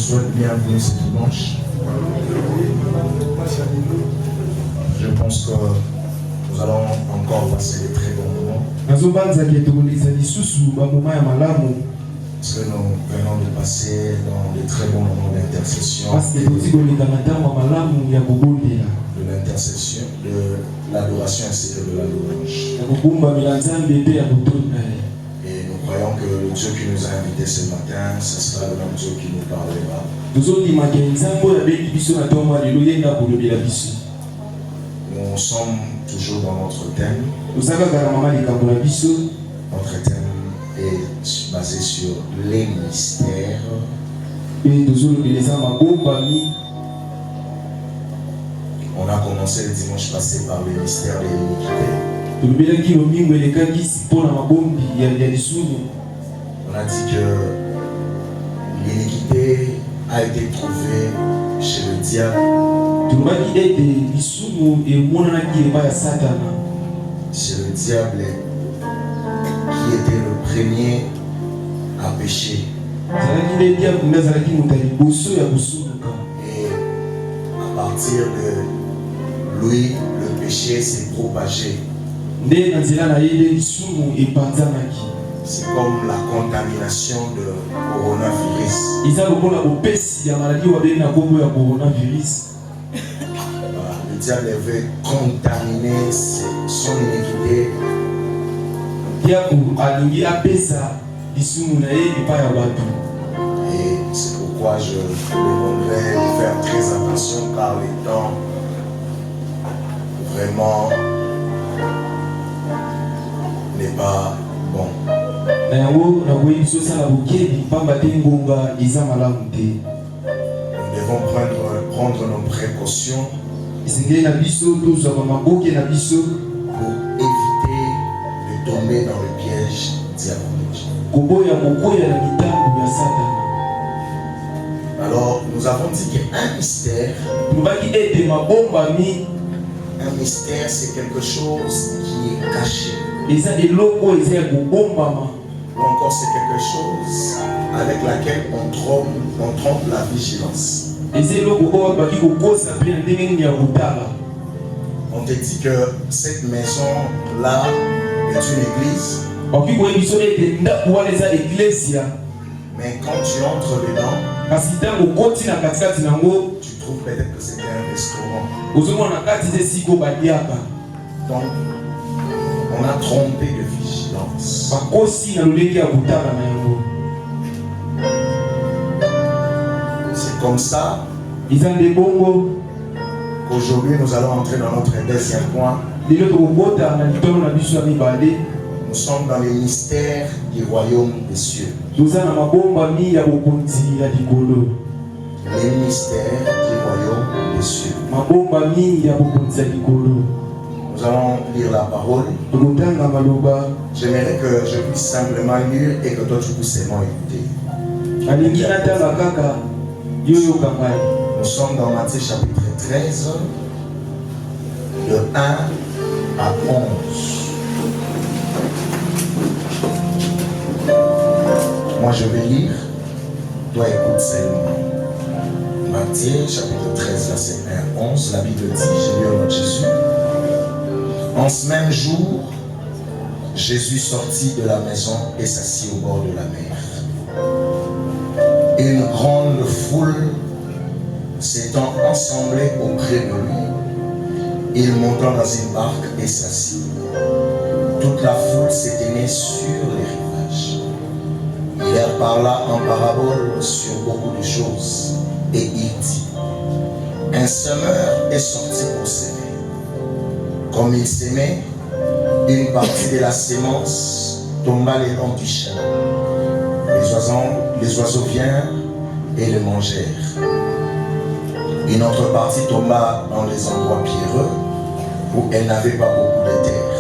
souhaite bienvenue ce dimanche. Je pense que nous allons encore passer de très bons moments. Parce que nous venons de passer dans de très bons moments d'intercession. De l'intercession, de l'adoration ainsi que de la louange. Et nous croyons que le Dieu qui nous a invités ce matin, ce sera le même Dieu qui nous parlera. Nous sommes toujours dans notre thème. Notre thème est basé sur les mystères. On a commencé le dimanche passé par le mystère de l'iniquité. On a dit que l'iniquité a été trouvée chez le diable. Chez le diable qui était le premier à pécher. Et à partir de lui, le péché s'est propagé. C'est comme la contamination de coronavirus. Le diable veut contaminer son iniquité. Et c'est pourquoi je demanderai de faire très attention car les temps vraiment n'est pas bon. Nous devons prendre nos précautions pour éviter de tomber dans le piège diabolique. Alors, nous avons dit qu'un mystère, c'est quelque chose qui est caché. Ou encore, c'est quelque chose avec laquelle on trompe la vigilance. On te dit que cette maison-là est une église. Mais quand tu entres dedans, tu trouves peut-être que c'est un restaurant. Donc, on a trompé de vigilance. C'est comme ça qu'aujourd'hui nous allons entrer dans notre deuxième point. Nous sommes dans les mystères du royaume des cieux. Les mystères du royaume des cieux. Nous allons lire la parole. J'aimerais que je puisse simplement lire et que toi tu puisses seulement écouter. Nous sommes dans Matthieu chapitre 13, de 1 à 11. Moi je vais lire, toi écoute seulement. Matthieu chapitre 13, verset 1 à 11, la Bible dit, j'ai lu au nom de Jésus. En ce même jour, Jésus sortit de la maison et s'assit au bord de la mer. Une grande foule s'étant assemblée auprès de lui, il monta dans une barque et s'assit. Toute la foule s'éteignait sur les rivages. Il leur parla en parabole sur beaucoup de choses et il dit, un semeur est sorti pour s'aimer. Comme il s'aimait, une partie de la sémence tomba le long du chemin. Les oiseaux vinrent et le mangèrent. Une autre partie tomba dans les endroits pierreux où elle n'avait pas beaucoup de terre.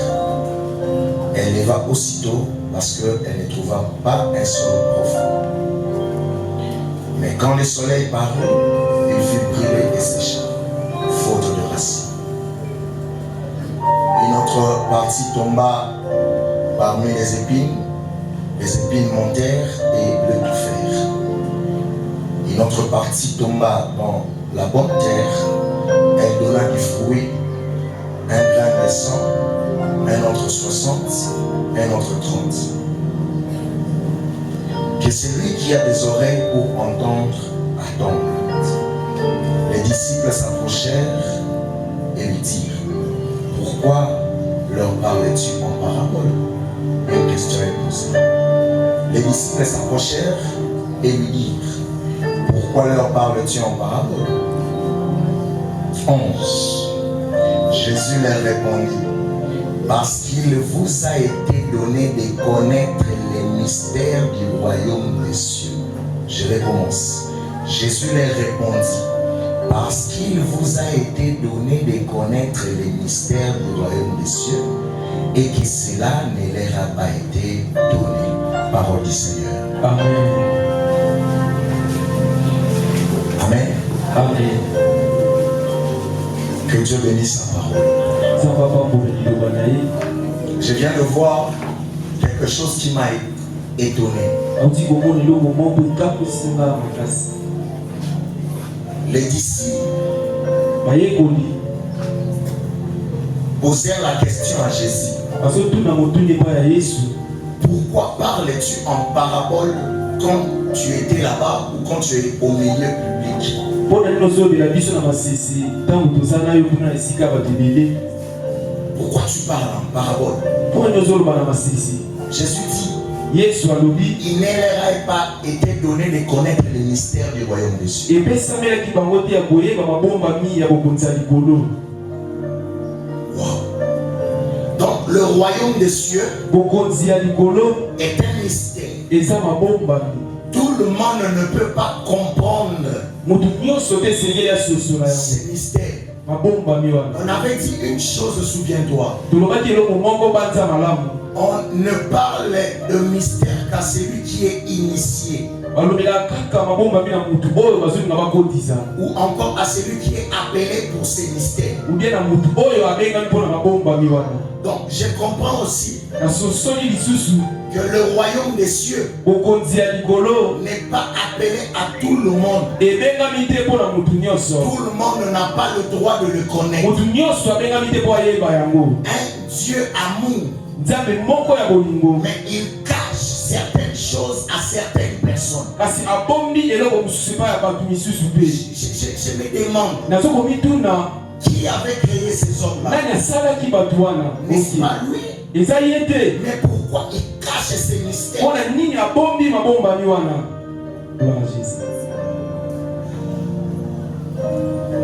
Elle leva aussitôt parce qu'elle ne trouva pas un sol profond. Mais quand le soleil parut, il fut brûlé et sécha, faute de racines. Une autre partie tomba parmi les épines montèrent et le touffèrent. Il Une autre partie tomba dans la bonne terre. Elle donna du fruit, un grain de 100, un autre 60, un autre 30. Que celui qui a des oreilles pour entendre, attende. Les disciples s'approchèrent et lui dirent: pourquoi leur parles-tu en parabole? Une question est posée. Les disciples s'approchèrent et lui dirent: pourquoi leur parles-tu en parabole? 11. Jésus leur répondit: parce qu'il vous a été donné de connaître les mystères du royaume des cieux. Je recommence. Jésus leur répondit: parce qu'il vous a été donné de connaître les mystères du royaume des cieux, et que cela ne leur a pas été donné. Parole du Seigneur. Amen. Amen. Amen. Que Dieu bénisse sa parole. Je viens de voir quelque chose qui m'a étonné. Les disciples posèrent la question à Jésus: pourquoi parles-tu en parabole quand tu étais là-bas ou quand tu es au milieu public? Pourquoi tu parles en parabole? Jésus dit: il ne leur a pas été donné de connaître les mystères du royaume des cieux. Wow. Donc le royaume des cieux est un mystère. Tout le monde ne peut pas comprendre ce mystère. On avait dit une chose, souviens-toi. On ne parle de mystère qu'à celui qui est initié. Ou encore à celui qui est appelé pour ces mystères. Donc je comprends aussi que le royaume des cieux n'est pas appelé à tout le monde. Tout le monde n'a pas le droit de le connaître. Un Dieu amour, mais il cache certaines choses à certaines personnes. Je me demande qui avait créé ces hommes-là. N'est-ce pas lui? Mais pourquoi il cache ces mystères?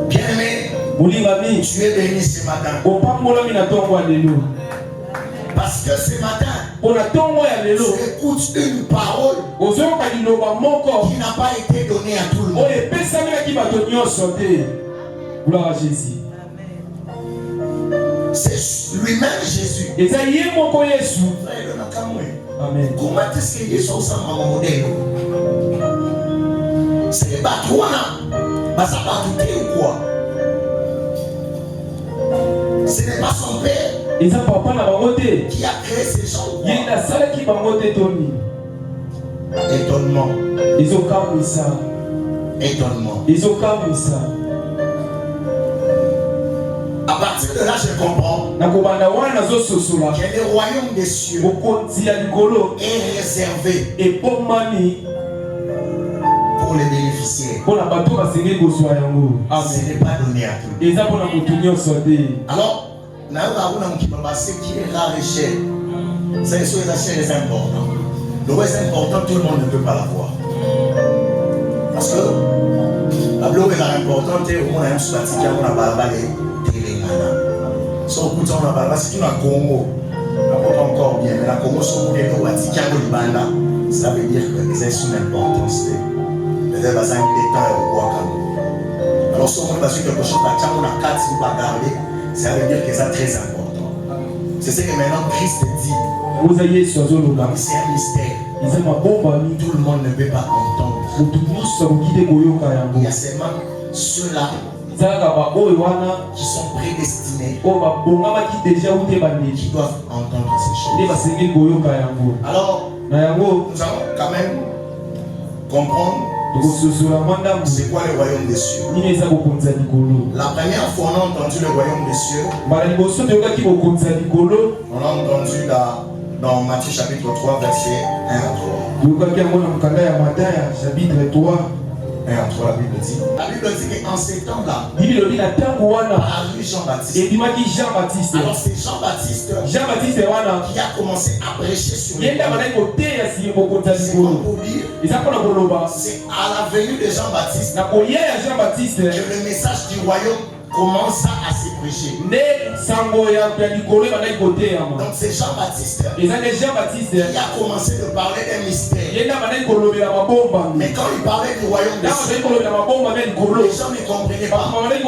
Bien-aimé, tu es béni ce matin. Parce que ce matin, tu écoutes une parole qui n'a pas été donnée à tout le monde. Gloire à Jésus. C'est lui-même Jésus. Amen. Comment est-ce que Jésus est un modèle? C'est pas toi, ça va douter ou quoi? Ce n'est pas son père qui a créé ces gens. Étonnement. Étonnement. À partir de là, je comprends que le royaume des cieux est réservé pour les bénéficiaires. Ce n'est pas donné à tout le monde. Alors, ce qui est rare et cher, c'est important. Le reste important, tout le monde ne peut pas l'avoir. Parce que la blogue est importante, au moins un soutien qui a balbalé. Si on a si tu as Congo, encore bien, mais la Congo, ça veut dire que c'est une importance. Alors, si on a quelque chose à 4, si vous regardez, ça veut dire que c'est très important. C'est ce que maintenant Christ dit. C'est un mystère. Tout le monde ne peut pas entendre. Il y a seulement ceux-là qui sont prédestinés, qui doivent entendre ces choses. Alors, nous allons quand même comprendre C'est quoi le royaume des cieux? La première fois on a entendu le royaume des cieux, on l'a entendu dans Matthieu chapitre 3 verset 1 à 3. 1 à 3, la Bible dit qu'en ces temps-là, il a vu Jean-Baptiste. Alors c'est Jean-Baptiste qui a commencé à prêcher sur les rois. C'est comme pour dire, c'est à la venue de Jean-Baptiste que le message du royaume commence à se prêcher. Donc c'est Jean-Baptiste qui a commencé de parler d'un mystère. Mais quand il parlait du royaume des cieux, les gens ne comprenaient pas. Mais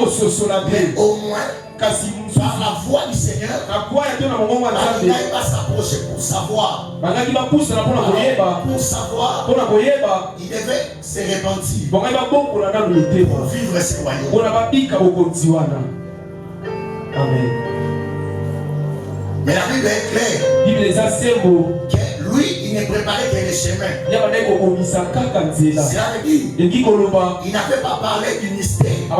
au moins, par la voix du Seigneur, il va s'approcher pour savoir. Il devait se repentir pour vivre ce royaume. Amen. Mais la Bible est claire que lui, il ne préparait que les chemins. Cela veut dire, il n'avait pas parlé du mystère. Il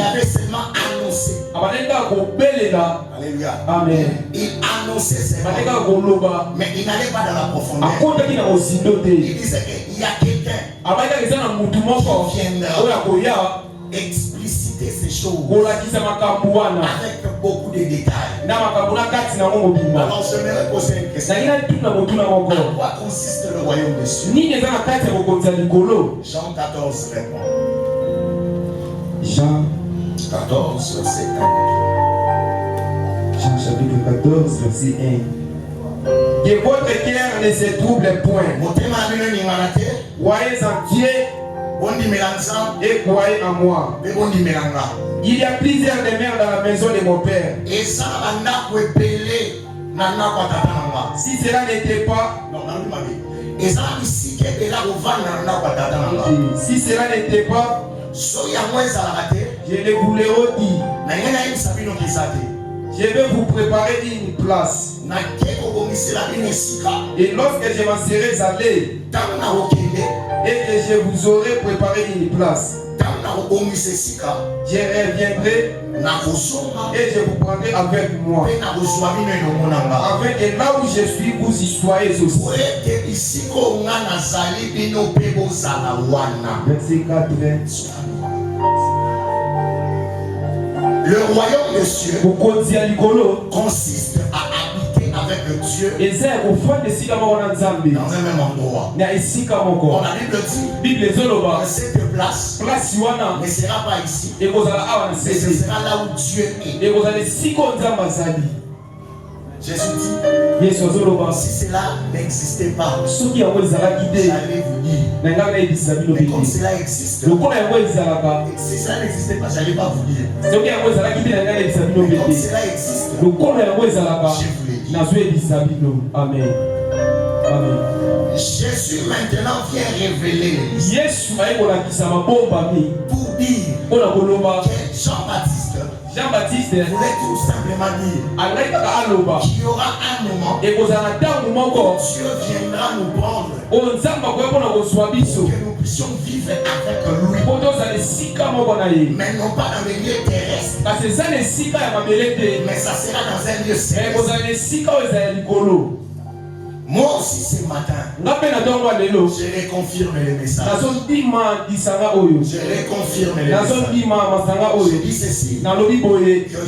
avait seulement annoncé. Alléluia. Amen. Il annonçait seulement. Mais il n'allait pas dans la profondeur. Il disait qu'il y a quelqu'un qui viendra expliciter ces choses avec beaucoup de détails. Alors je me poser une question. À quoi consiste le royaume des cieux? Jean 14 répond. Jean 14 verset 1. Jean chapitre 14 verset 1. Que votre cœur ne se trouble point. Croyez en Dieu et croyez en moi. Il y a plusieurs demeures dans la maison de mon Père. Si cela n'était pas, si cela n'était pas, je le vous l'ai dit. Je vais vous préparer une place. Et lorsque je m'en serai allé, et que je vous aurai préparé une place, je reviendrai et je vous prendrai avec moi, afin que là où je suis, vous y soyez aussi. Verset 4. Le royaume des cieux consiste à habiter avec le Dieu dans un même endroit. Quand la Bible dit que cette place ne sera pas ici, mais ce sera là où Dieu est. Jésus dit, si cela n'existait pas, j'allais vous dire. Mais comme cela existe, si cela n'existait pas, j'allais pas vous dire. Mais comme cela existe, je vous l'ai dit. Amen. Amen. Jésus maintenant vient révéler les mystères pour dire que Jean-Baptiste voulait tout simplement dire qu'il y aura un moment où Dieu viendra nous prendre pour que nous puissions vivre avec lui. Mais non pas dans les lieux terrestres, mais ça sera dans un lieu céleste. Moi aussi ce matin, je reconfirme le message. Je reconfirme le message. Je dis ceci, que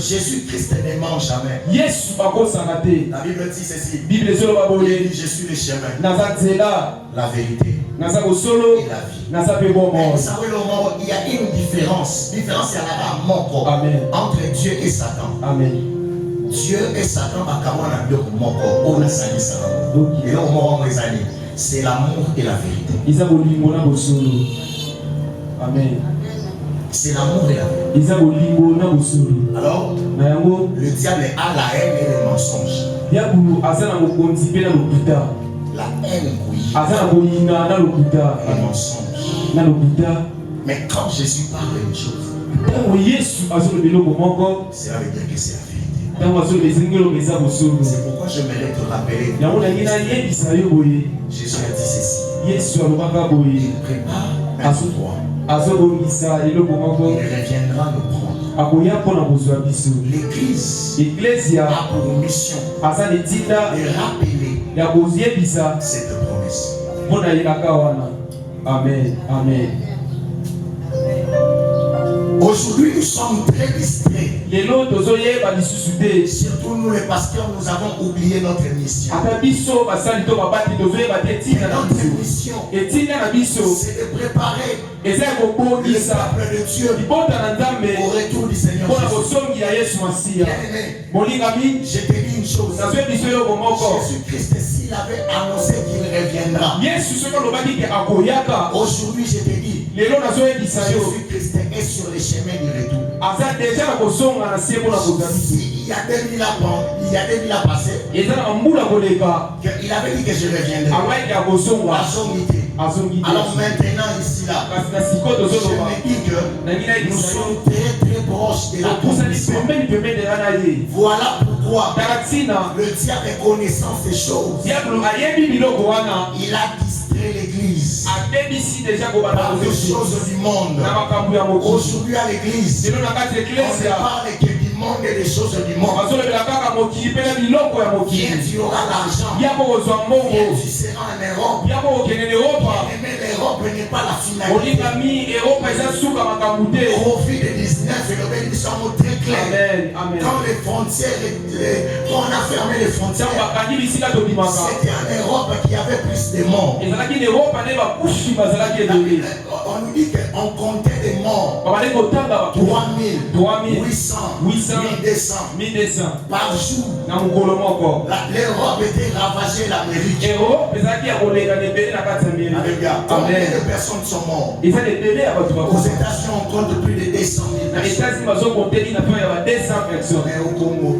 Jésus-Christ ne ment jamais. La Bible dit ceci, il dit, je suis le chemin, la vérité et la vie. Mais vous savez, il y a une différence entre Dieu et Satan. Amen. Dieu et Satan, c'est l'amour et la vérité. Amen. C'est l'amour et la vérité. Alors, le diable a la haine et le mensonge. La haine, oui. Et le mensonge. Mais quand Jésus parle d'une chose, cela veut dire que c'est la vérité. C'est pourquoi je m'allais te rappeler. Jésus a dit ceci. Il prépare un endroit. Il reviendra nous prendre. L'Église a pour mission de rappeler cette promesse. Amen. Amen. Aujourd'hui, nous sommes très distraits. Surtout nous les pasteurs, nous avons oublié notre mission. Notre mission, c'est de préparer le peuple de Dieu au retour du Seigneur Jésus. Bien-aimé, je te dis une chose. Jésus-Christ, s'il avait annoncé qu'il reviendra, aujourd'hui je te dis, Jésus-Christ est sur le chemin du retour. Il y a 2000 ans passé, il avait dit que je reviendrai. Alors maintenant ici là, je me dis que nous sommes très proches de la condition. Voilà pourquoi le diable est connaissance des choses. Il a distrait l'église par les choses du monde. Aujourd'hui à l'église, on ne parle que du monde et des choses du monde. Bien, tu auras l'argent. Bien, tu seras en Europe. Mais l'Europe n'est pas la finalité. Covid-19, le nous sommes très clairs. Quand les frontières, quand on a fermé les frontières, c'était en Europe qu'il y avait plus de morts. On nous dit qu'on comptait des morts. 3000, 800, 1200 par jour. L'Europe était ravagée, l'Amérique. Combien de personnes sont mortes? Aux États-Unis, on compte plus de 200 000 personnes. Mais au Congo,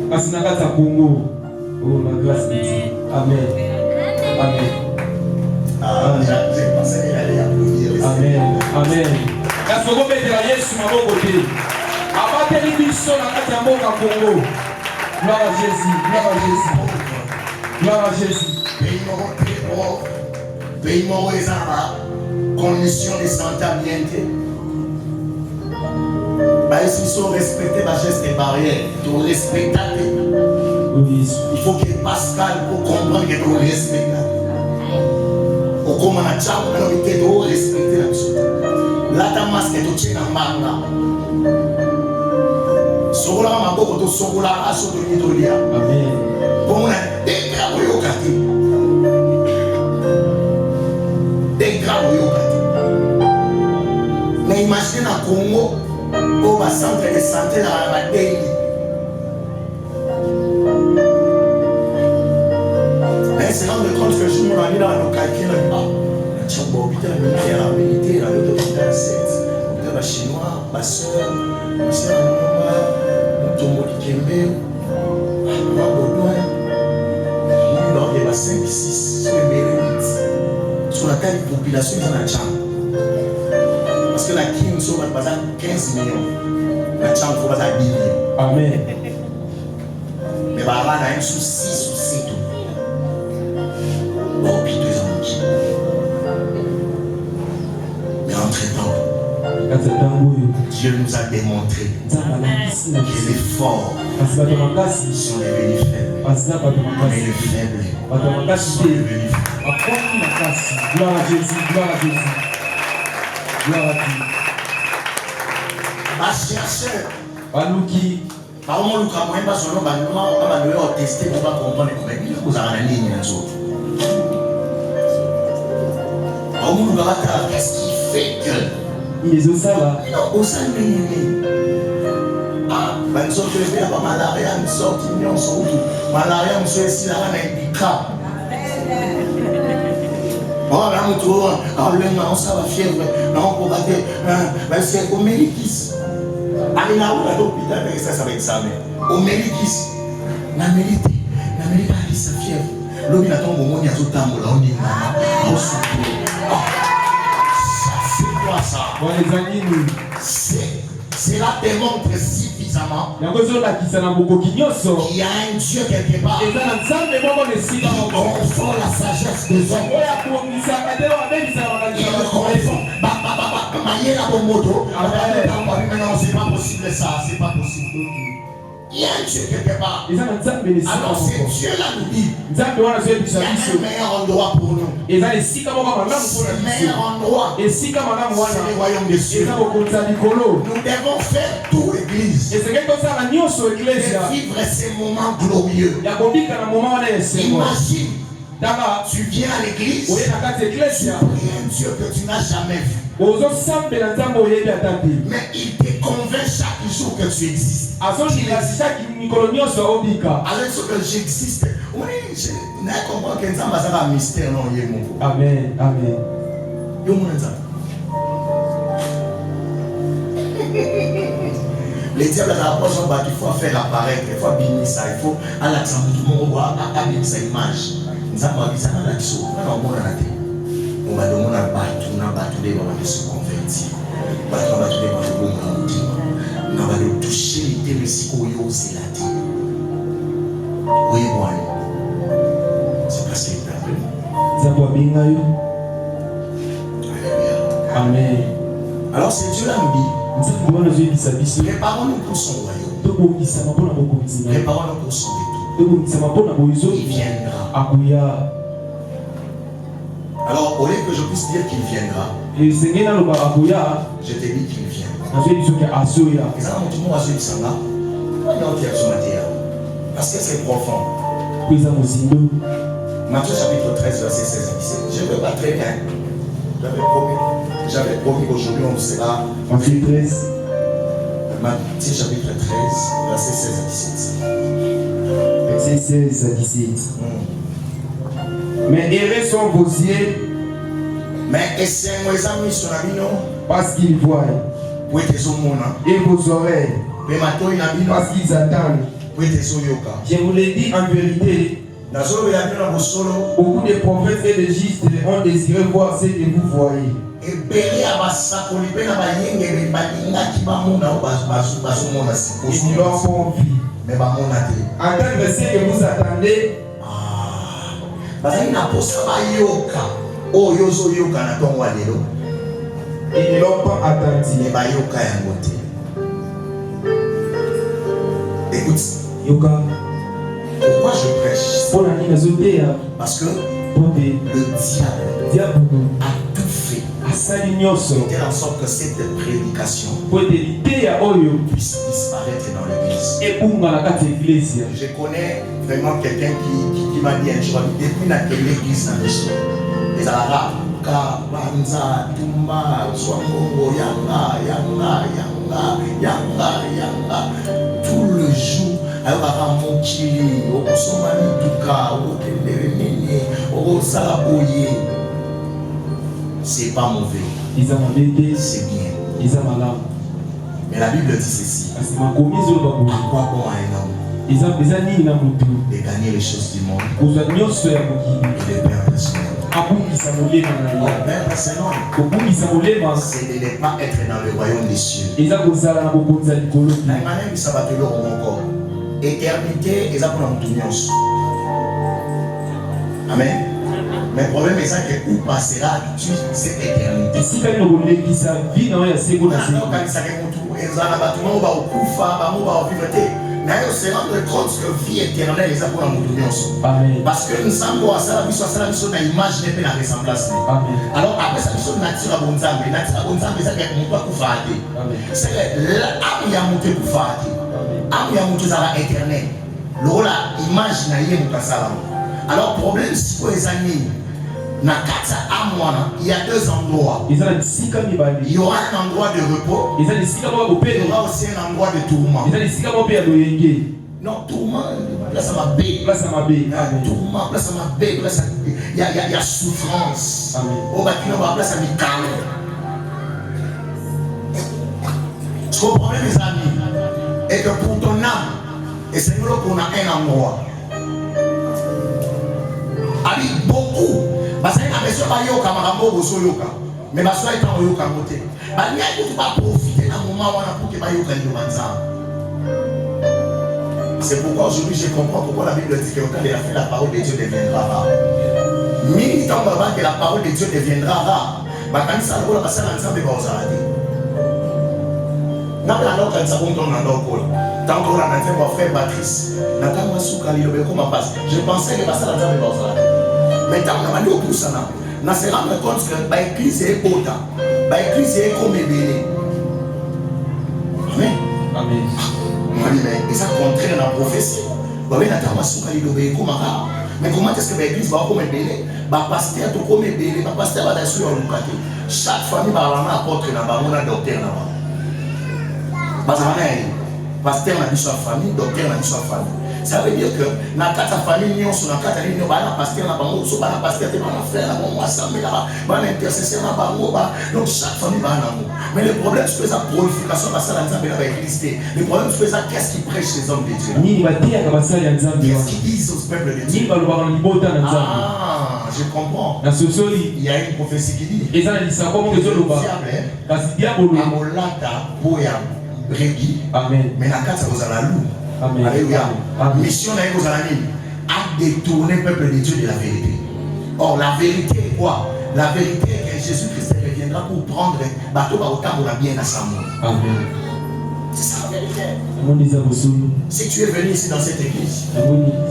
oh la grâce de Dieu. Amen. Amen. J'ai pensé qu'il allait applaudir. Amen. Amen. Gloire à Jésus. Gloire à Jésus. Gloire à Jésus. Pays moro est en condition de santé ambientée. S'ils sont respectés, les gestes barrières, tu respectes. Il faut que Pascal pour comprendre que tu respectes. Au comment on a déjà respecté là, ta masque tu tiens en manga. Sogola maboko to sogola aso to nitolia. Amen. Pour moi, des gravos yokati. Des gravos yokati. Mais imaginez na Congo, au centre de santé dans la Daily. Mais c'est là de compte que je me rends dans le calcul. Tu as beau hôpital militaire, l'hôpital 7, l'hôpital chinois, ma soeur, ma soeur, Tomo Kembe, ma Baudouin, il y a 5, 6, sur les mérites, sur la taille de population, il y en a déjà. Parce que la Kim, nous sommes à 15 millions, la Tcham, il faut pas 10 millions. Amen. Mais bah, là, il y a un sous 6 ou 7. Bon, puis 2 ans. Mais entre-temps, Dieu nous a démontré que les forts sont devenus faibles. Mais les faibles sont devenus forts. Gloire à Jésus, gloire à Jésus. Gloire à Dieu. Ma chercheur, Balouki, par contre, nous avons pas seulement testé pour pas comprendre comment vous avez la ligne les autres. Par contre, nous avons qu'est-ce qui fait que ils ont ça là. Non, au sein de ah, ben nous sommes levés à malaria, nous sommes nous sommes malaria, nous sommes ici là, on a un bicap. Oh, là, nous trouvons, on ça va fièvre, on peut battre, ben c'est au Mélikis. Allez là où l'hôpital, ça va examen. Au Mélikis, la mérite a dit sa fièvre. L'homme il attend au moment où il y a tout le temps, là on dit, on se c'est quoi ça? Bon, les amis, cela démontre si suffisamment qu'il qu'il y a un Dieu quelque part qui confond la sagesse des hommes. Il confond. Maintenant, c'est pas possible ça, c'est pas possible. Il y a un Dieu quelque part. Alors c'est Dieu là nous dit. Il y a un meilleur endroit pour nous. Le meilleur endroit, c'est le royaume des cieux. Nous devons faire tout l'église. Et vivre ces moments glorieux. Imagine. Tu viens à l'église, tu pries un Dieu que tu n'as jamais vu. Mais il te convainc chaque jour que tu existes. Alors que j'existe. Oui, je n'ai compris que ça m'a un mystère. Amen. Amen. Les diables d'abord sont battus, il faut faire apparaître, il faut bénir ça, il faut à l'accent tout le monde voit abîmer sa image. Nous avons dit ça dans l'action, on va demander les gens de se convertir. On va demander les gens de toucher les télésicoyos, c'est la terre. Oui, moi. C'est parce qu'il est appelé. Alléluia. Amen. Alors c'est Dieu là nous dit. Préparons-nous pour son royaume. Préparons-nous pour son retour. Il viendra. Alors, au lieu que je puisse dire qu'il viendra, je te dis qu'il viendra. Parce que c'est profond. Matthieu chapitre 13, verset 16 et 17. Je ne veux pas très bien. J'avais promis qu'aujourd'hui on sera. Matthieu 13. Matthieu chapitre 13, verset 16 à 17. Verset 16 à 17. Mais errez sont vos yeux. Mais parce qu'ils voient. Et vos oreilles. Parce qu'ils attendent. Je vous l'ai dit en vérité. Beaucoup de prophètes et de justes ont désiré voir ce que vous voyez. Ils l'ont pas envie. Attendre ce que vous attendez. Ils ne l'ont pas attendu. Écoute. Yoka. Pourquoi je prêche? Parce que le diable a tout fait. Faire en sorte que cette prédication puisse disparaître dans l'église. Je connais vraiment quelqu'un qui m'a dit un jour, depuis l'église dans les Arabes, Banza, Tumba, Swangongo, Yanga, tout le jour. C'est pas mauvais, c'est bien. Mais la Bible dit ceci. À quoi bon un homme de gagner les choses du monde et de perdre son âme? Perdre son âme, c'est de ne pas être dans le royaume des cieux. Éternité, et ça pour nous. Amen. Mais le problème est que où passera cette éternité? Se rendre compte que vie éternelle est pour nous. Parce que nous sommes à ça, nous sommes à l'image de la ressemblance. Alors après ça, nous sommes nature à bonzambe. Nature à bonzambe, c'est que nous pas pour faire. C'est que l'âme y a monté pour faire. L'âme y a monté à l'éternel. L'ola image n'a rien pour ça. Alors problème si pour les années. Il y a deux endroits. Il y aura un endroit de repos. Il y aura aussi un endroit de tourment. Non, tourment, place à ma baie. Tourment, place à ma baie. Il y a souffrance. Au bâtiment, place à mes calmes. Ce qu'on problème, mes amis, est que pour ton âme, et c'est nous qu'on a un endroit. Avec beaucoup. Parce que la personne va yoka marambo boso yoka, mais parce que il yoka côté. Bah n'y a pas profiter d'un moment où on a pour que va yoka le manza. C'est pourquoi aujourd'hui je comprends pourquoi la Bible dit que quand il a fait la parole de Dieu deviendra rare. Mille temps avant que la parole de Dieu deviendra rare. Quand ça va passer dans le sang de Bauzaradi. N'a pas alors quand ça va dans le tant qu'on a dit mon frère Patrice, n'a pas moi sous Kali le comment passe. Je pensais que passer dans le sang de Bauzaradi. Mais tant qu'on a dit au plus ça n'a se rendre compte que l'église est haute, l'église est comme bébé. Amen. Amen. Mais ça contraire la prophétie. Mais comment est-ce que l'église va comme bébé? Pasteur tout comme bébé, pasteur va sur le côté. Chaque famille va avoir un apôtre dans un docteur là-bas. Pasteur n'a sa famille, docteur n'a sa famille. Ça veut dire que dans ta famille, nous sommes dans ta famille, nous sommes pasteur, nous sommes pasteur, nous sommes frère, nous sommes intercesseur, donc chaque famille va en amour. Mais le problème, c'est que la purification va dans l'église. Le problème, c'est que qu'est-ce qui prêche les hommes de Dieu? Qu'est-ce qu'ils disent au peuple de Dieu? Ah, je comprends. Il y a une prophétie qui dit le diable amolata boya bregi. Amen. Mais la carte vous a la loup. Alléluia. Mission à détourner le peuple de Dieu de la vérité. Or, la vérité est quoi? La vérité est que Jésus-Christ reviendra pour prendre bateau au temps où la bien à sa mort. Amen. C'est ça la vérité. Si tu es venu ici dans cette église,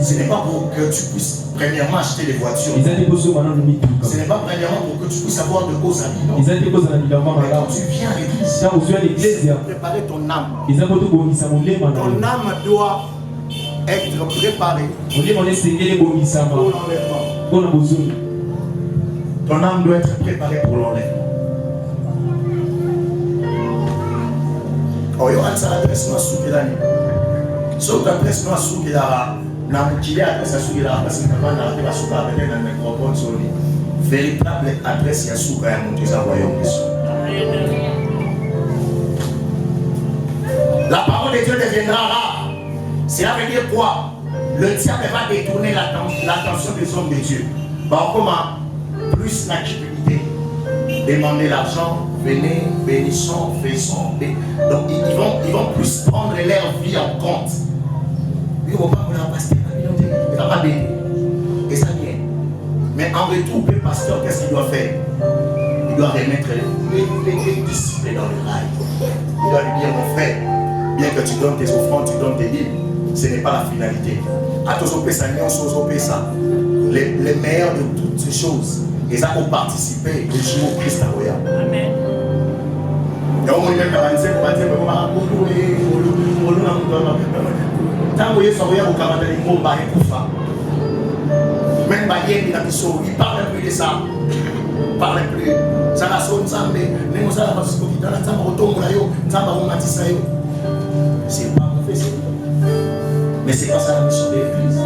ce n'est pas pour que tu puisses premièrement acheter des voitures. Ce n'est pas premièrement pour que tu puisses avoir de beaux habits. Non. Mais quand tu viens à l'église, tu préparer ton âme. Ton âme doit être préparée pour l'enlèvement. Ton âme doit être préparée pour l'enlèvement. Oh, yo ansa adresse no sukilani. So ka adresse no sukila na mkile adresse sukila parce que quand on arrive à suka avec un microphone sur lui. Véritable adresse ya suka ya monter sa royaume. La parole de Dieu deviendra rare. Cela veut dire quoi? Le diable va détourner l'attention des hommes de Dieu. Bah comment plus la cupidité, demander l'argent. Venez, bénissons, faisons. Donc ils vont plus prendre leur vie en compte. Ils ne vont pas vouloir passer il va pas bénir. Et ça vient. Mais en retour, le pasteur, qu'est-ce qu'il doit faire? Il doit remettre les disciples dans le rail. Il doit lui dire, mon frère, bien que tu donnes tes offrandes, tu donnes tes dîmes, ce n'est pas la finalité. Les meilleurs de toutes ces choses, ils ont participé au jour au Christ à Roya. Amen. Même il parle plus de ça. Il parle plus. Ça la sonne, ça c'est pas mauvais. Mais c'est pas ça la mission de l'église.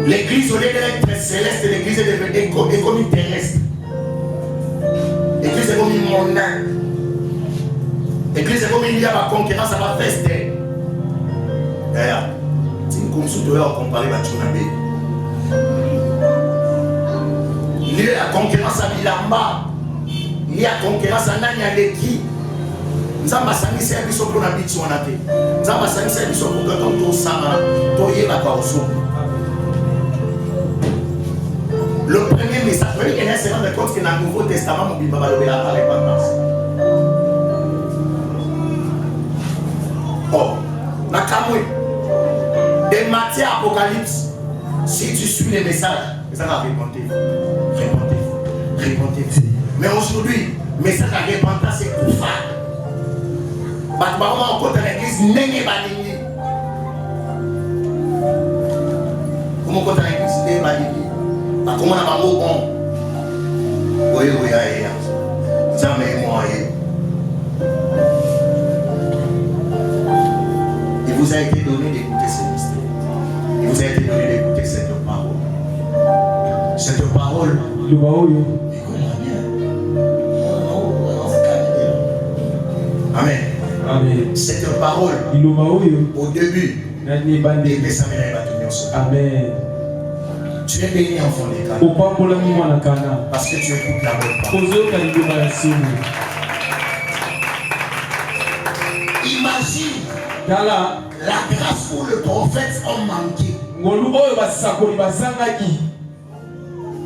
L'église, au lieu d'être céleste, l'église est devenue comme une terrestre. L'église est comme une montagne. L'église est comme une liée à la concurrence à la feste. D'ailleurs, c'est une consultation à comparer à Tchounabe. Il y a la concurrence à Bilamba. Il y a la concurrence à Nanya Leki. Nous avons sangé un biso pour l'habitude. Nous avons sangé un biso pour que ton sama, ton yéba kauso. Le premier message, le premier qui se rend compte que dans le Nouveau Testament, mon Bible va lever la repentance. Oh, la Kamoué, des Matthieu Apocalypse, si tu suis les messages, ça va répondre. Mais aujourd'hui, le message à repentance, c'est pour faire. Maman, on compte l'église, n'est pas ligné. Comment on compte l'église, n'est pas ligné. Comment on a mot bon? Oui, jamais moi. Il vous a été donné d'écouter ces mystères. Il vous a été donné d'écouter cette parole. Cette parole, il comprend bien. Amen. Amen. Cette parole, au début, Amen. Tu es béni enfant de Cana. Parce que tu écoutes la bonne parole. Imagine La grâce où le prophète ont manqué.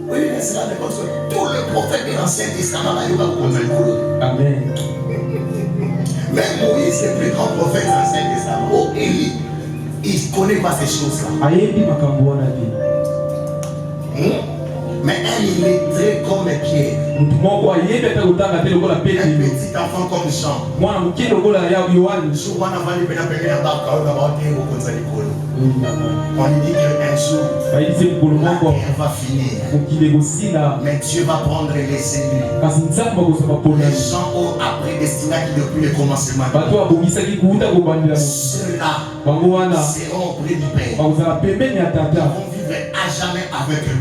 Oui, c'est là que tout le prophète de l'Ancien Testament va contre le boulot. Amen. Même Moïse, le plus grand prophète de l'Ancien Testament, oh Élie, il ne connaît pas ces choses-là. Mais un illettré comme Pierre, un petit enfant comme Jean, on lui dit qu'un jour la terre va finir, mais Dieu va prendre les élus, les gens après destinés qui depuis le commencement, ceux-là seront auprès du Père, vont vivre à jamais avec lui.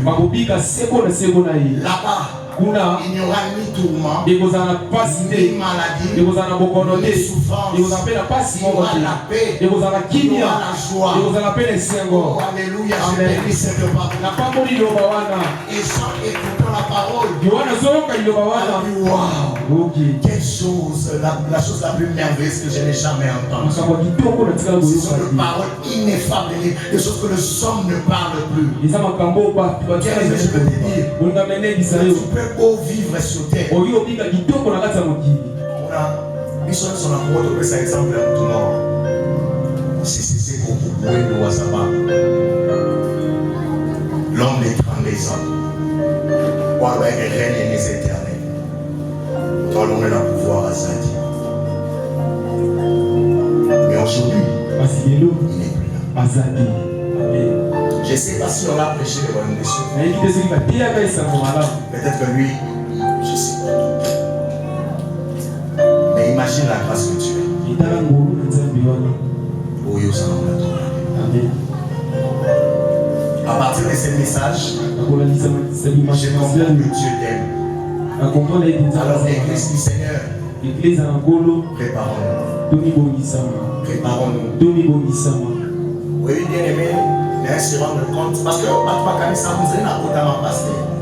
Là-bas, il n'y aura ni tourment, ni maladie, ni souffrance, il y aura la paix, il y aura la joie. Oh, alléluia, je bénis cette parole. Et sans écoutant la parole, wow, quelle chose, la chose la plus merveilleuse que je n'ai jamais entendue. Ce sont des paroles ineffables, des choses que le somme ne parle plus. Qu'est-ce que je peux te dire? Tu peux beau vivre sur terre. On a mission sur la route, on ça exemple à tout le monde. C'est pour vous pouvez nous voir. L'homme des 32 ans. Pour avoir règne les éternels. Toi, l'on est dans le pouvoir à Zadi. Mais aujourd'hui, il n'est plus là. Je ne sais pas si on l'a prêché devant une dessus. Peut-être que lui, je ne sais pas. Mais imagine la grâce que tu as. À partir de ce message, je comprends que Dieu t'aime. Alors l'église du Seigneur, préparons-nous. Oui, bien aimé. Mais se rendre compte, parce que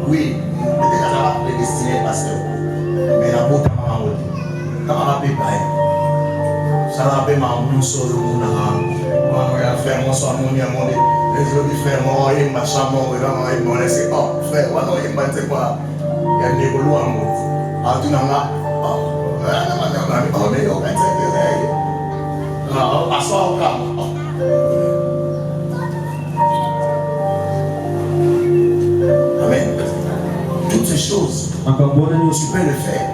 oui, peut-être que ça va prédestiner pasteur, mais la beauté m'a rendu. Quand on a payé, ça va payer ma mouille sur le monde. On va faire mon soin, mon dieu, mon dieu. Les autres frères, moi, ils m'ont chamé, ils m'ont laissé. Oh, frère, moi, non, ils m'ont dit quoi? Il y a des boulons à moi. Ah, tu n'as pas. Oh, mais il y a aucun secret. Ah, ça, au calme. Amen. Toutes ces choses, tu peux le faire.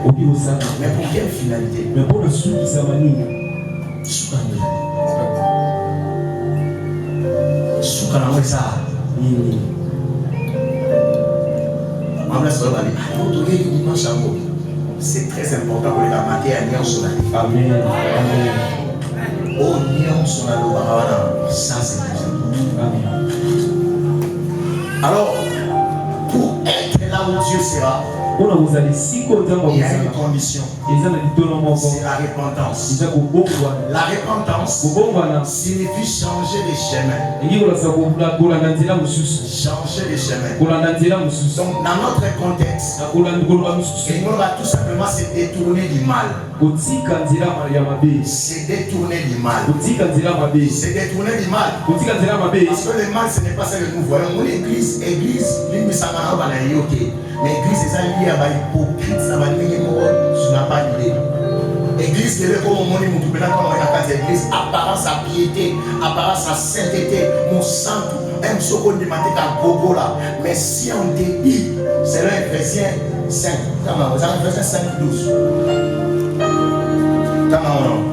Mais pour quelle finalité? C'est très important pour les mater à Nyon sur la vie. Amen. Oh, Nyon sur la vie. Ça, c'est très important. Alors, pour être là où Dieu sera, il y a une condition. C'est la repentance. La repentance signifie changer de chemin. Changer de chemin. Donc, dans notre contexte, on va tout simplement se détourner du mal. Se détourner du mal. Se détourner du mal. Parce que le mal, ce n'est pas ça que nous voyons. Mon église, mais l'église, c'est lié à l'hypocrite, ça va lier je n'ai pas d'idée. Église, c'est comme on dit, l'église, apparence à piété, apparence à sainteté, mon sang, même ce qu'on dit, mais si on te dit, c'est là Ephésiens 5, Ephésiens 5, 12.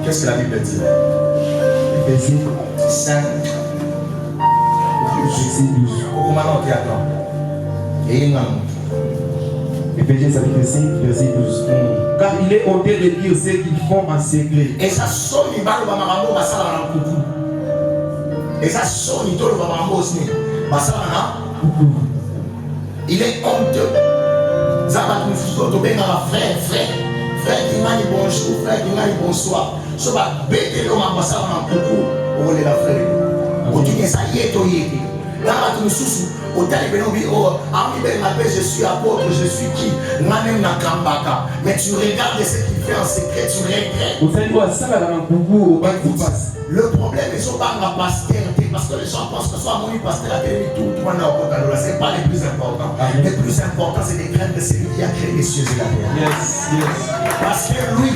Qu'est-ce que la Bible dit? Ephésiens 5, 12. Comment on dit attends? Et il Ephésiens chapitre 5, verset 12. Car il est honteux de dire ce qu'ils font en secret. Et ça sonne, il va le bamarambo, ça va dans le coucou. Et ça sonne, il doit le bamarambo aussi. Ça va dans le coucou. Il est honteux. Ça va nous faire frère qui m'a dit bonjour, frère qui m'a dit bonsoir. Ça va bêter l'homme, ça va dans le coucou. On va les la frère. On dit que ça y est, toi y est. Là, je suis apôtre, je suis qui? Mais tu regardes ce qu'il fait en secret, tu regrettes. Le problème, ils sont pas dans la pasteur, parce que les gens pensent que soit mon pasteur a télé tout le monde. C'est pas les plus importants. Les plus importants, c'est les craintes de celui qui a créé les cieux et la terre. Yes, yes. Parce que lui,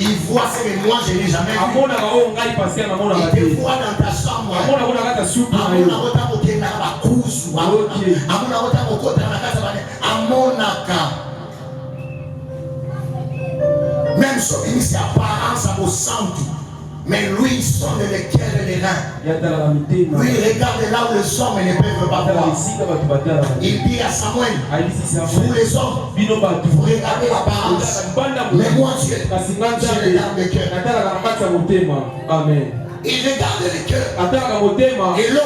il voit ce que moi je n'ai jamais vu. Il te voit dans ta chambre. Même si c'est apparence au centre. Mais lui, il sonde les cœurs et les reins. Lui, il regarde là où les hommes ne peuvent pas voir. Il dit à Samuel, vous les hommes, vous regardez l'apparence. Mais moi, Dieu, je regarde le cœur. Amen. Il regarde le cœur. Et là,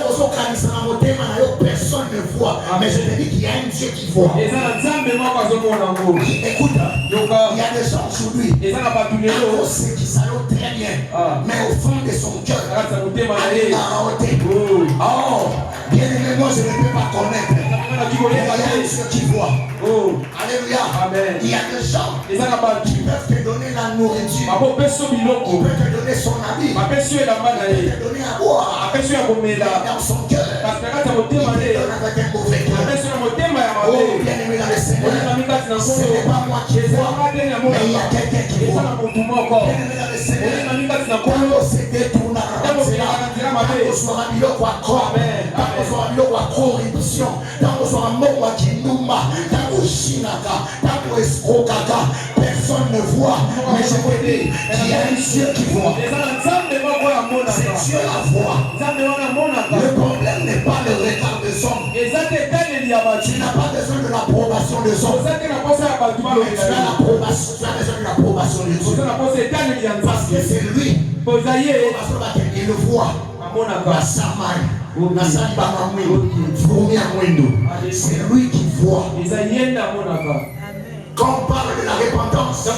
personne ne voit. Mais je te dis qu'il y a un Dieu qui voit. Écoute, il y a des gens aujourd'hui qui savent très bien. Mais au fond de son cœur, bien aimé, moi je ne peux pas connaître. Il y a un Dieu qui voit. Alléluia. Il y a des gens qui peuvent te donner la nourriture. Il peut te donner son habit. Il peut te donner à boire. Dans son cœur, il te donne avec un mauvais cœur. Oh, bien aimé dans le Seigneur, ce n'est pas moi qui vois, mais il y a quelqu'un qui voit. Bien aimé dans le Seigneur, quand on se détourne, quand on soit biloko à corps, quand on soit biloko à corruption, quand on soit mort à kinuma, quand on chinaka, quand on escrocaka, personne ne voit. Mais je veux dire qu'il y a un Dieu qui voit. C'est Dieu la voix. Le problème n'est pas le regard des hommes. Tu n'as pas besoin de l'approbation des hommes. Mais tu as besoin de l'approbation de Dieu. Parce que c'est lui. Il le voit. C'est lui qui voit. Quand on parle de la repentance, on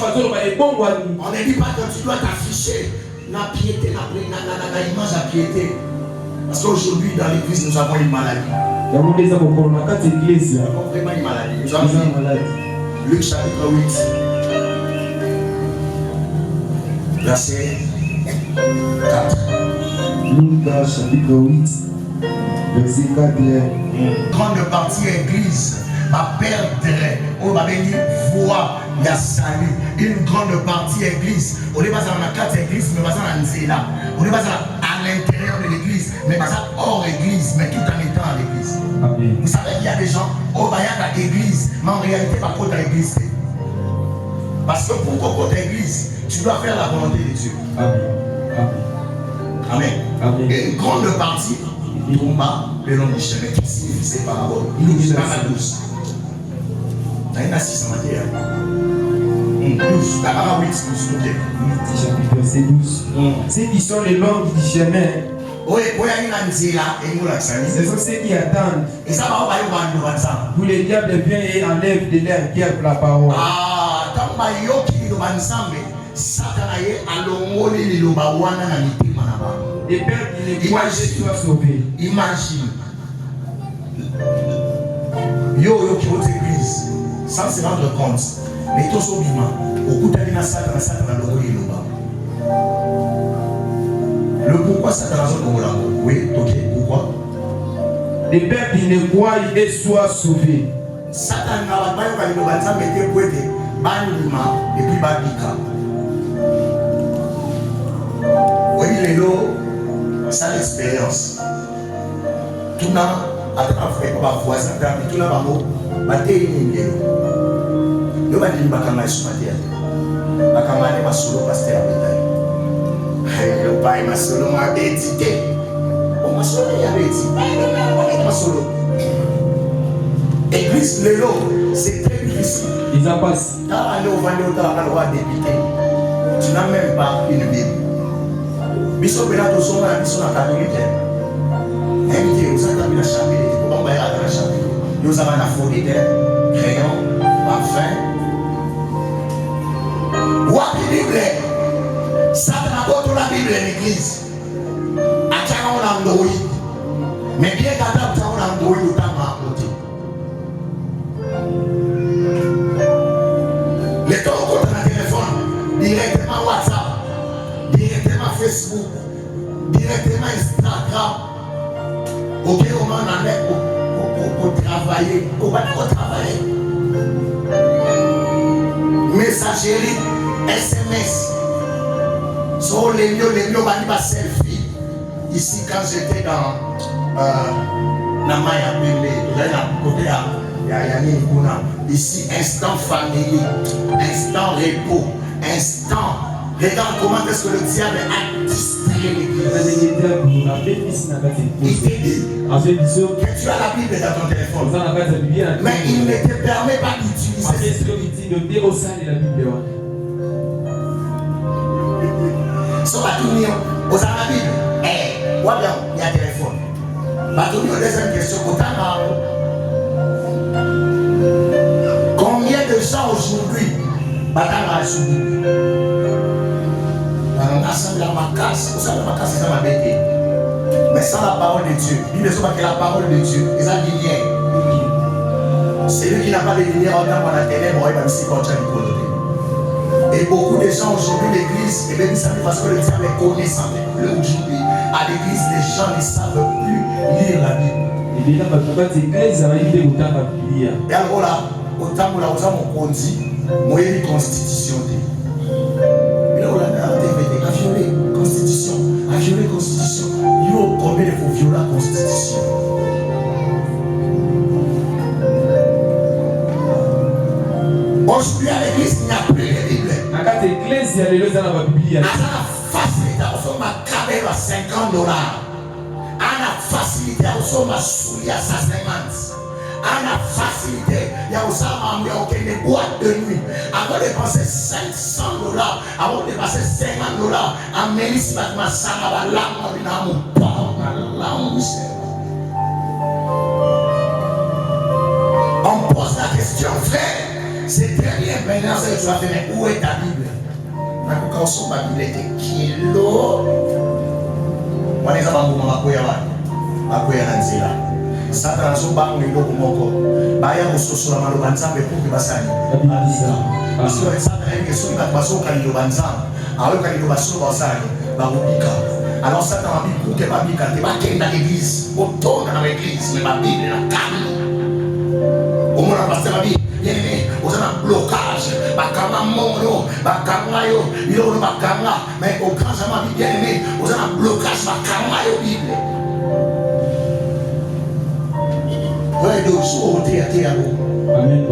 ne dit pas que tu dois t'afficher la piété, la image à piété. Parce qu'aujourd'hui, dans l'église, nous avons une maladie. Vraiment une maladie. Nous avons une maladie. Luc chapitre 8, verset 4. Luc chapitre 8, verset 4. Grande partie église va perdre, on va venir voir la salut. Une grande partie église. On est pas dans la 4 églises, mais pas dans Nzela. On est pas à l'intérieur de l'église, mais pas hors église, mais tout en étant à l'église. Vous savez qu'il y a des gens, on va y aller à l'église, mais en réalité, pas contre l'église. Parce que pour contre l'église, tu dois faire la volonté de Dieu. Amen. Amen. Et une grande partie, il tombe le long du chemin. Qu'est-ce qui signifie ces paroles? Il nous dit dans la douce. Dans une assise en matière. 12, d'abord 8, chapitre 12. Ceux qui sont les longs du chemin, ce sont ceux qui attendent. Où les diables viennent et enlèvent de leur cœur la parole. Les pères qui les voient soient sauvés. Imagine. Yo qui est église, sans se rendre compte. Mais tout ce bima, au coup d'aller dans Satan, le pourquoi Satan a besoin. Oui, ok, pourquoi? Les pères qui ne croient et soient sauvés. Satan n'a pas eu de bâtiment, mais des poètes, bandima et puis babika. Oui, les lots, ça l'expérience. Tout le monde a fait par voisin, tout le monde a fait le bandi bakanga sumadia bakanga ne masolo pasteur abetaye le pai masolo ma betite o masolo ya beti masolo église lelo c'est très difficile ils en passent dans le vendre au temps à député tu n'as même pas une bible biso belato soma biso na catholique invité aux amis na chapelet on va y aller à la chapelet nous avons la folie de crayon parfum. Wapi Bible, Satan a porté la Bible à l'église. Achana on a mais bien qu'à on a directement Instagram. Ok, on en est pour travailler. On va travailler. Messagerie, SMS. Sur les mieux, on va selfie. Ici, quand j'étais dans Namaya ici, instant famille, instant repos, instant. Regarde comment est-ce que le diable a distrait l'église. Il te dit que tu as la Bible dans ton téléphone, mais il ne te permet pas d'utiliser. So, il y a téléphone. Deuxième question. Combien de gens aujourd'hui mais sans la parole de Dieu, il ne faut pas que la parole de Dieu, ils ont dit bien. Celui qui n'a pas de lumière, regarde dans la ténèbres, il va aussi continuer de côté. Et beaucoup de gens aujourd'hui, l'église, et bien, parce que le diable est connaissant aujourd'hui. À l'église, les gens ne savent plus lire la Bible. Et alors là, autant que nous avons conduit, moi, il y a une constitution. Et là, on a violé la constitution. A violé la constitution. Il y a combien de fois violer la constitution? Aujourd'hui, à l'église, il n'y a plus de Bible. À la facilité, on m'a cabé à $50. À la facilité, on m'a souillé à 50. À la facilité, il y a aussi des boîtes de nuit. Avant de dépenser $500, avant de dépenser $50, à Mélis, ma sara, la langue, on pose la question, frère, c'est très bien, maintenant, ce que tu vas faire, mais où est ta Bible? Quand on ma Bible était kilo, on est à ma Satan so bang ni do kumoko baya musoso la maloba nzambe pour que basali parce que Satan aime so ba baso ka liloba nzambe awe ka liloba so basali ba ubika alors Satan a dit pour que ba bika te ba kenda l'église autonome dans l'église mais ba Bible na kami au moins pasteur ba bi bien-aimé osana blocage ba kama mono ba kama yo ilo ba kama mais au grand jamais bien-aimé osana blocage ba kama yo Bible.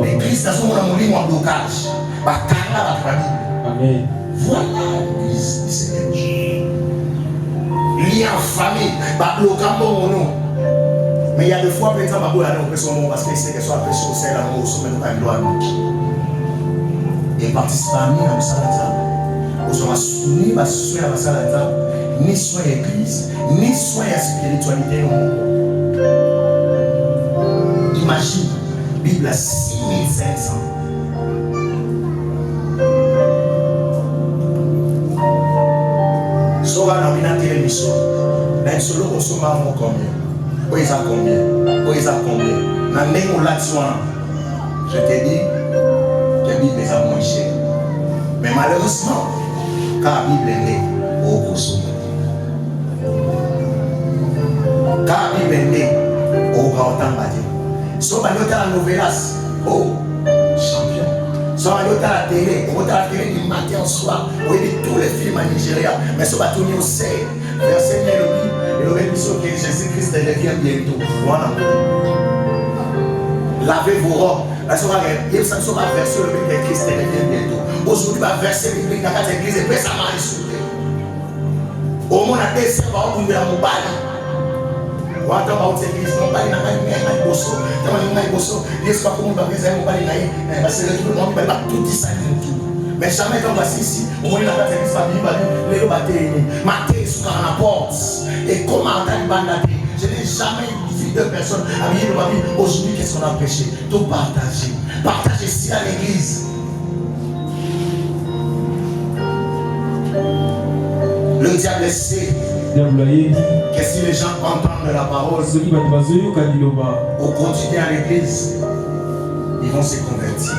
L'église dans son amour en blocage. Voilà l'église du Seigneur. Lien en famille, mais il y a des fois, peut-être, parce qu'il sait que soit prêché au ciel, au sommet de la gloire. Et participer à nous, à Salata. Nous sommes soumis à Salata, ni soin église, ni soin à spiritualité. Imagine, Bible à 6500. Sora dans une télévision. Dans le solo, on se marre combien? Où ils ont combien? Où ils ont combien? Dans les mots là-dessus, je te dis que la Bible est moins chère. Mais malheureusement, quand la Bible est née, au consomme. Quand la Bible est née, au grand temps, so ba yota la novelas, oh champion. So ba yota la télé, on la télé du matin au soir, on dit tous les films en Nigeria, mais so ba tourner au sel. Verset 9 et le rémission que Jésus-Christ revient bientôt. Voilà. Lavez vos robes. Parce que il ça so ba verset le que Christ revient bientôt. Aujourd'hui ba verset biblique dans cette église et puis ça marche sur au moins à des servants on la mobile. Watu wa utekelezaji mbali na mali boso kama ni mali boso Yesu kwa kumba pesa mbali na yeye basi leo tunaomba bali tout ça tout mais jamais comme sisi on est là dans cette Bible leo bateni Matthieu sur la porte et comment entendre banda je n'ai jamais vu deux personnes habillées dans la Bible aujourd'hui qu'est-ce qu'on a prêché tout partager ici à l'église. Le diable sait que si les gens entendent la parole au quotidien à l'église, ils vont se convertir.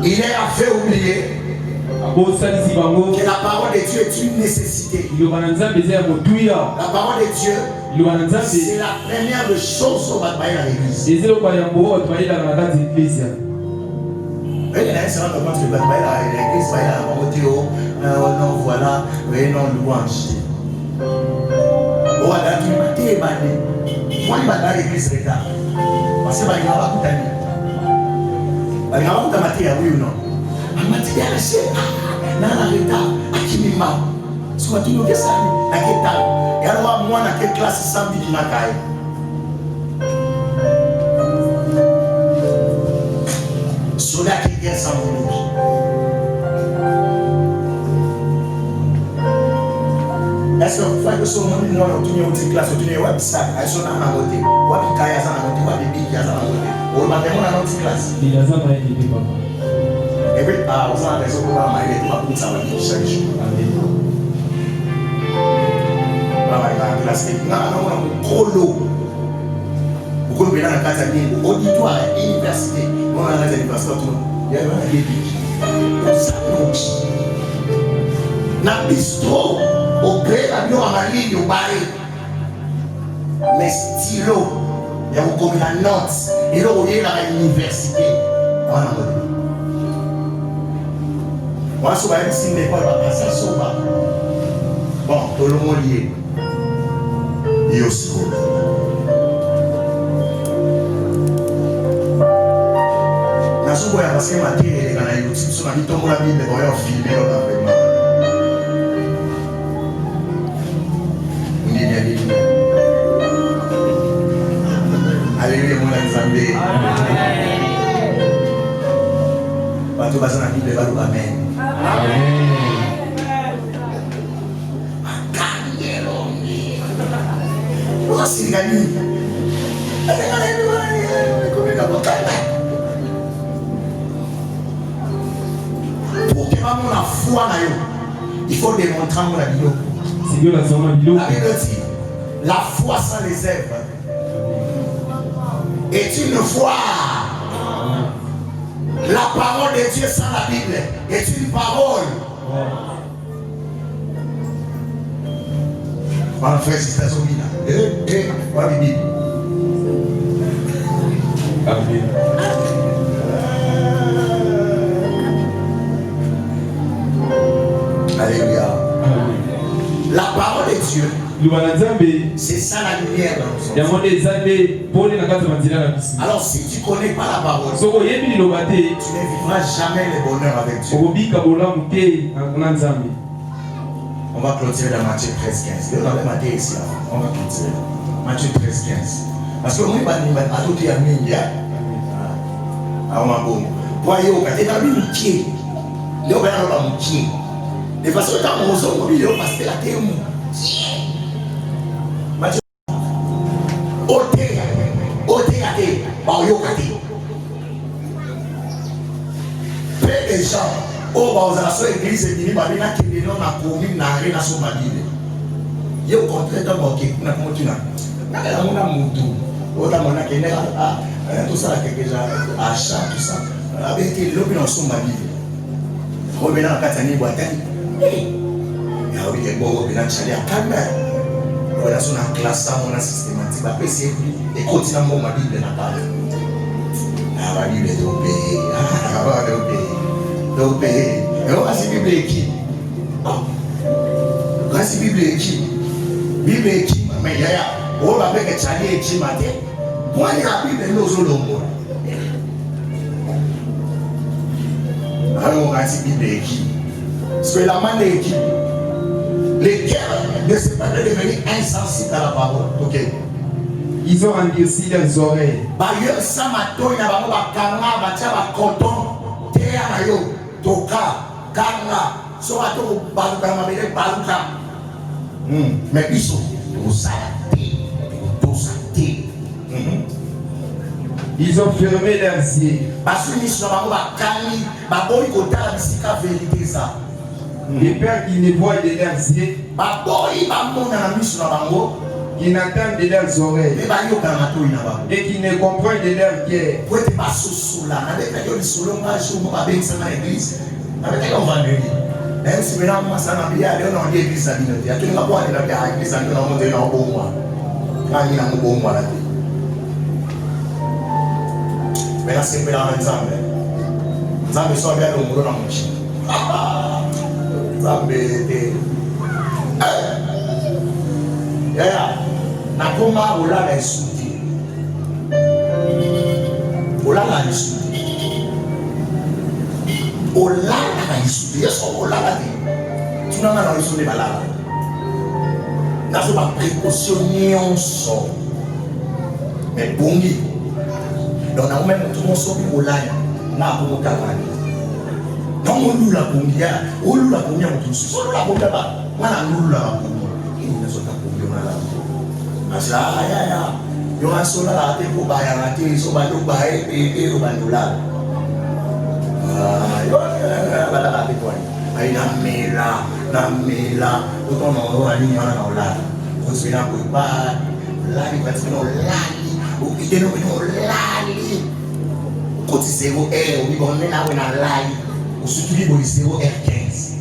Il est à faire oublier que la parole de Dieu est une nécessité. La parole de Dieu, c'est la première chose qu'on va bailler à l'église. Et là, c'est un moment que tu vas bailler à l'église, bailler à la parole, non, voilà, mais non, louange. Oh, là, tu m'as dit, moi, il va dans l'église retard. Parce que il va y avoir tout à l'heure. Il va y avoir tout à l'heure, oui ou non? Il m'a dit, na retard, à qui m'a mal. Soit tu nous dis ça, na quelle et alors moi, na quelle classe samedi qui n'a qu'à soldat qui vient sans nous. Est-ce que vous faites que ce moment où on a une classe, on a une website, on a une côté, on a une caille, on a une côté, on a une bible, on a une côté. On a une classe. Il y a ça, et puis, vous avez raison pour la mariée, tout va pour ça, chaque jour. Voilà, il y a une classe. Non, trop lourd. Pourquoi nous venons dans la classe auditoire, université. On a la classe d'université, il y a un débit. Ça nous n'a bistrot, au gré, la bio à ma ligne, au barré. Mais stylo, il y a beaucoup de notes. Et là, on est à l'université. On a moi, je suis ici, mais pas passer sur bas. Bon, tout le monde lié. Il y a aussi. Je suis parce que ma télé est dans la YouTube, sur la vidéo, la Bible, on va filmer là vraiment. Alléluia, mon ami. Amen. Tu vas dans la Bible, amen. Pour que maman la foi, il faut démontrer mon avis. La Bible dit, la foi sans les œuvres est une foi. La parole de Dieu sans la Bible est une parole. Voilà, frère, c'est ça, Zomina. Voilà, Bibi. Amen. Alléluia. La parole de Dieu, c'est ça la lumière dans nos yeux. Alors si tu ne connais pas la parole, tu ne vivras jamais le bonheur avec Dieu. On va clôturer dans Matthieu 13-15. On avait Matthieu ici avant. On va clôturer. Matthieu 13-15. Parce que moi, je vais tout dire à Mindia. Alors, ma bonne. Voyez, on va dire à Mindia. On va dire à Mindia. De façon que mon son, on va parce que la terre est Matthieu. Oté, peu de gens, dans la église, ils disent que les gens n'ont commis rien à son mari. Il y a au contraire d'un moqué, on a continué. On a tout ça, quelques achats, tout ça. Avec l'opinion dans son mari. Revenant à Katani Boatani. Il y a eu des bons revenants chalés à Calmer. On a son classe, on a systématique. Après, c'est et continue à mon mari de la part. Ah, la Bible est dopée. Ah, dopée. Et on va se Bible qui? On va se Bible qui? Bible qui? Mais il y a on va avec Charlie et qui matin. Moi, il y a la Bible nous au long. Alors, on va se Bible qui? Parce que la main est qui? Les cœurs ne sont pas devenus insensibles à la parole. Ok. Ils ont endurci leurs oreilles. D'ailleurs, ça m'a donné un kanga, un coton, terre, toka, kanga, soit tout baluka, baluka. Mais ils sont tous athées. Ils ont fermé leurs yeux. Parce que ils sont la vérité ça. Les pères qui ne voient de leurs yeux. qui n'entendent de leurs oreilles et qui ne comprennent de leur cœur. Nakoma olala insulté. Olala insulté. Olala insulté. Yes, olala dit. Tu n'as pas insulté balala. N'a pas précautionné en sort. Mais bongi. Donc on a même tout mon sort pour olala. N'a pas mon travail. Non, on loue la bongi. On loue la bongi en tout ça. On loue la bongi là. Moi la loue la bongi. Il ne sont pas bongi on a la. Asaya yo asola la te ko baya la te so ba do bae e o ba dola yo ba la te ko ai na mela o to no ro ani na ola o se na ko ba la ni ba ti no lali o ki no lali ko ti 0 o bi bon na we na lali o su tu bi bo 0 R15